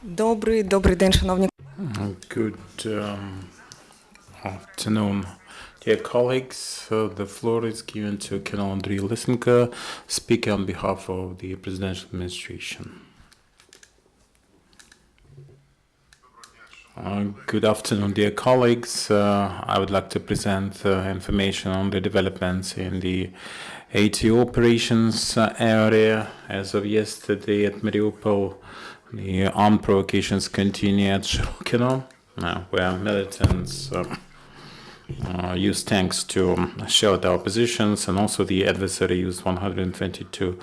Добрий день, шановні. Good afternoon, dear colleagues. The floor is given to Colonel Andriy Lysenko, speaker on behalf of the Presidential Administration. Good afternoon, dear colleagues. I would like to present information on the developments in the ATO operations area. As of yesterday at Mariupol, the armed provocations continue at Shirokino, where militants used tanks to shelter our positions, and also the adversary used 122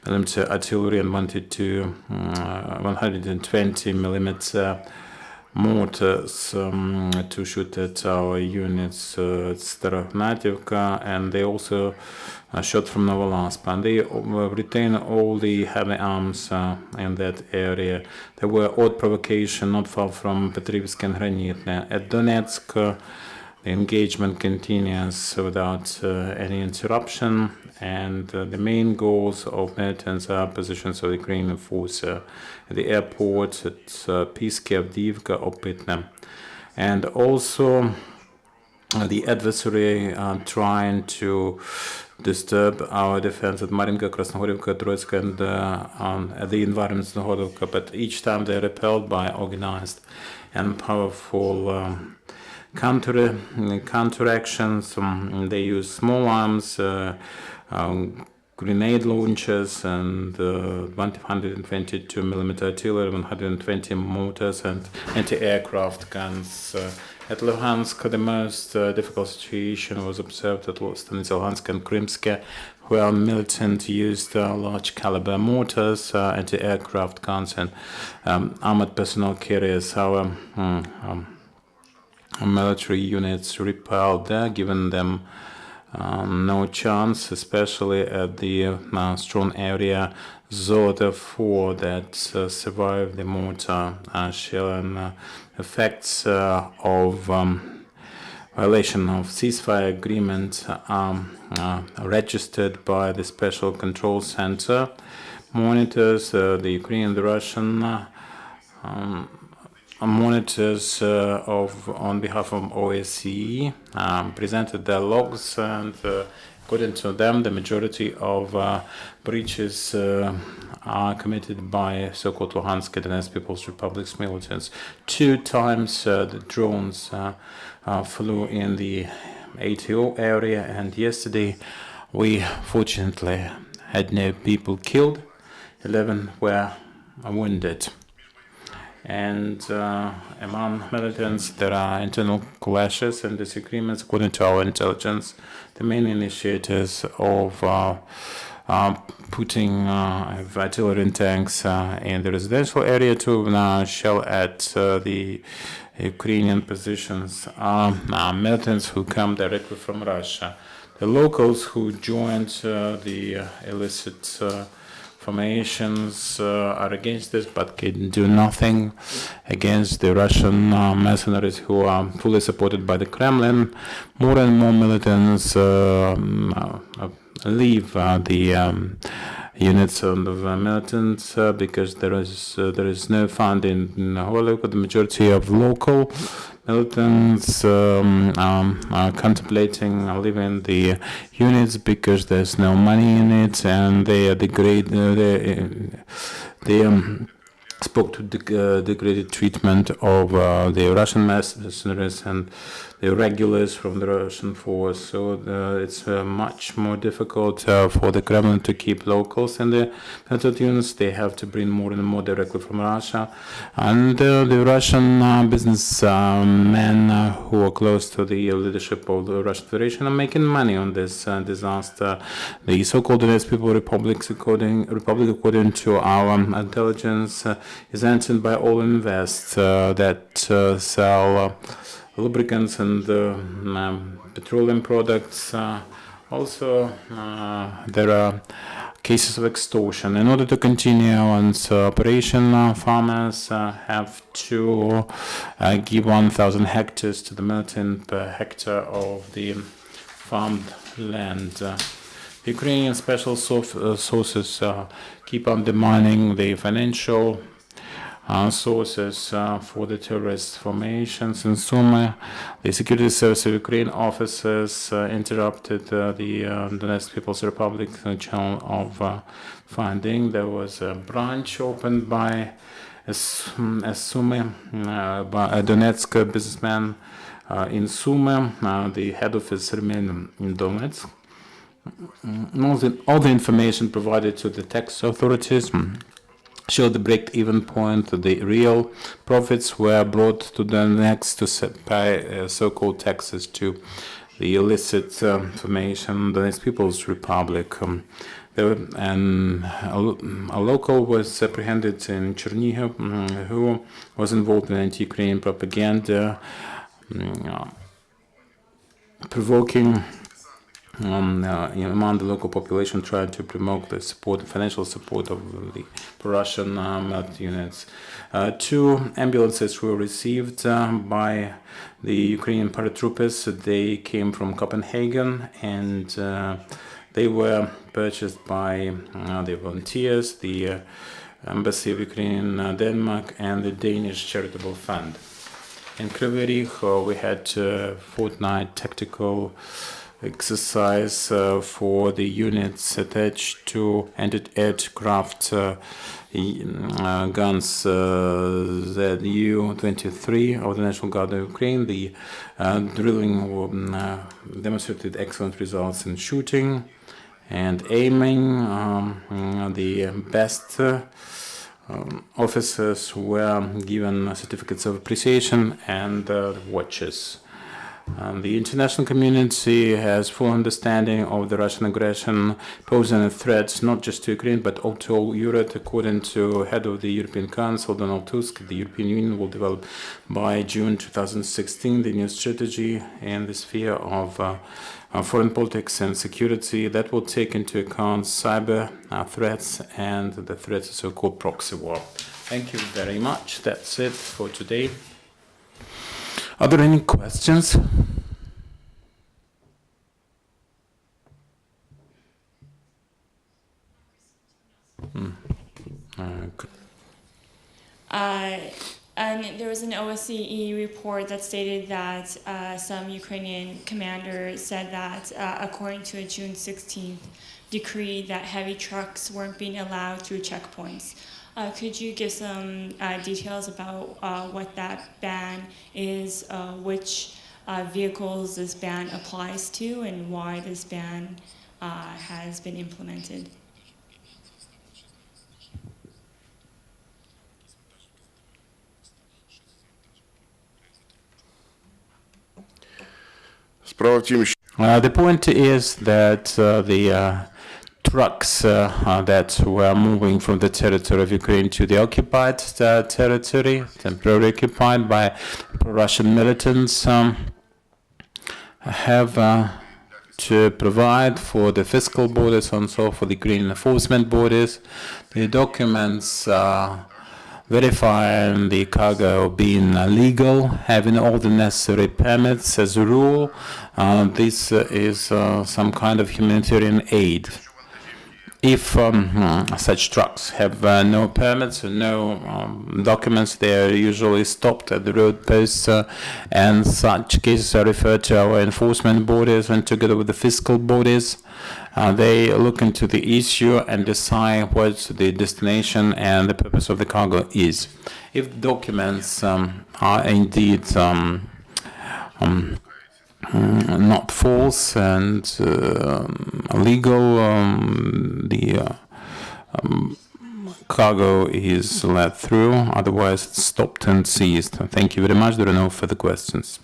millimeter artillery and 120 millimeter mortars to shoot at our units at Staronativka, and they also shot from Novolaspa, and they retain all the heavy arms in that area. There were odd provocation not far from Petrivsk and Granitne. At Donetsk, the engagement continues without any interruption, and the main goals of militants are positions of the Ukrainian force at the airport at Piske, Avdiivka, or Pytne. And also the adversary trying to disturb our defense at Marinka, Krasnohorivka, Troitsk, and at the environments in Hodovka, but each time they're repelled by organized and powerful counteractions. They use small arms, grenade launchers, and 122 millimeter artillery, 120 mortars, and anti-aircraft guns. At Luhansk, the most difficult situation was observed at Stanice Luhansk and Krymsk, where militant used large caliber mortars, anti-aircraft guns, and armored personnel carriers. Our military units repelled there, giving them no chance, especially at the strong area Zota 4 that survived the mortar shell and effects of violation of ceasefire agreement registered by the Special Control Center. Monitors, the Ukrainian, the Russian monitors on behalf of OSCE presented their logs, and according to them, the majority of breaches are committed by so-called Luhansk and Donetsk People's Republic's militants. 2 times the drones flew in the ATO area, and yesterday we fortunately had no people killed. 11 were wounded. And among militants, there are internal clashes and disagreements. According to our intelligence, the main initiators of putting artillery and tanks in the residential area to shell at the Ukrainian positions are militants who come directly from Russia. The locals who joined the illicit formations are against this, but can do nothing against the Russian mercenaries who are fully supported by the Kremlin. More and more militants leave the units of the militants because there is no funding in Holovka. The majority of local militants are contemplating leaving the units because there's no money in it, and they are spoke to the degraded treatment of the Russian mercenaries and the regulars from the Russian force. So it's much more difficult for the Kremlin to keep locals in the military units. They have to bring more and more directly from Russia. And the Russian businessmen who are close to the leadership of the Russian Federation are making money on this disaster. The so-called Donetsk People Republic, according to our intelligence, is entered by All Invest that sell lubricants and petroleum products. Also, there are cases of extortion. In order to continue one's operation, farmers have to give 1,000 hectares to the militant per hectare of the farmed land. Ukrainian special sources keep on demanding the financial sources for the terrorist formations in Sumy. The Security Service of Ukraine officers interrupted the Donetsk People's Republic channel of funding. There was a branch opened by a Sumy, by a Donetsk businessman in Sumy. The head office remained in Donetsk. All the information provided to the tax authorities showed the break-even point. The real profits were brought to the next to pay so-called taxes to the illicit formation, the Donetsk People's Republic. A local was apprehended in Chernihiv who was involved in anti-Ukrainian propaganda, provoking among the local population, trying to promote the financial support of the Russian military units. 2 ambulances were received by the Ukrainian paratroopers. They came from Copenhagen and they were purchased by the volunteers, the Embassy of Ukraine in Denmark, and the Danish Charitable Fund. In Kryvyi Rih, we had fortnight tactical exercise for the units attached to anti-aircraft guns Zu-23 of the National Guard of Ukraine. The drilling demonstrated excellent results in shooting and aiming. The best officers were given certificates of appreciation and watches. The international community has full understanding of the Russian aggression posing a threat not just to Ukraine but also to Europe. According to head of the European Council, Donald Tusk, the European Union will develop by June 2016 the new strategy in the sphere of foreign politics and security that will take into account cyber threats and the threats of so-called proxy war. Thank you very much. That's it for today. Are there any questions? And there was an OSCE report that stated that some Ukrainian commanders said that according to a June 16th decree that heavy trucks weren't being allowed through checkpoints. Could you give some details about what that ban is, which vehicles this ban applies to, and why this ban has been implemented? The point is that the trucks that were moving from the territory of Ukraine to the occupied territory, temporarily occupied by Russian militants, have to provide for the fiscal borders and so for the Ukrainian enforcement borders. The documents verifying the cargo being legal, having all the necessary permits as a rule. This is some kind of humanitarian aid. If such trucks have no permits or no documents, they are usually stopped at the road posts, and such cases are referred to our enforcement borders, and together with the fiscal borders, they look into the issue and decide what the destination and the purpose of the cargo is. If documents are indeed not false and legal, the cargo is let through, otherwise it's stopped and seized. Thank you very much. There are no further questions.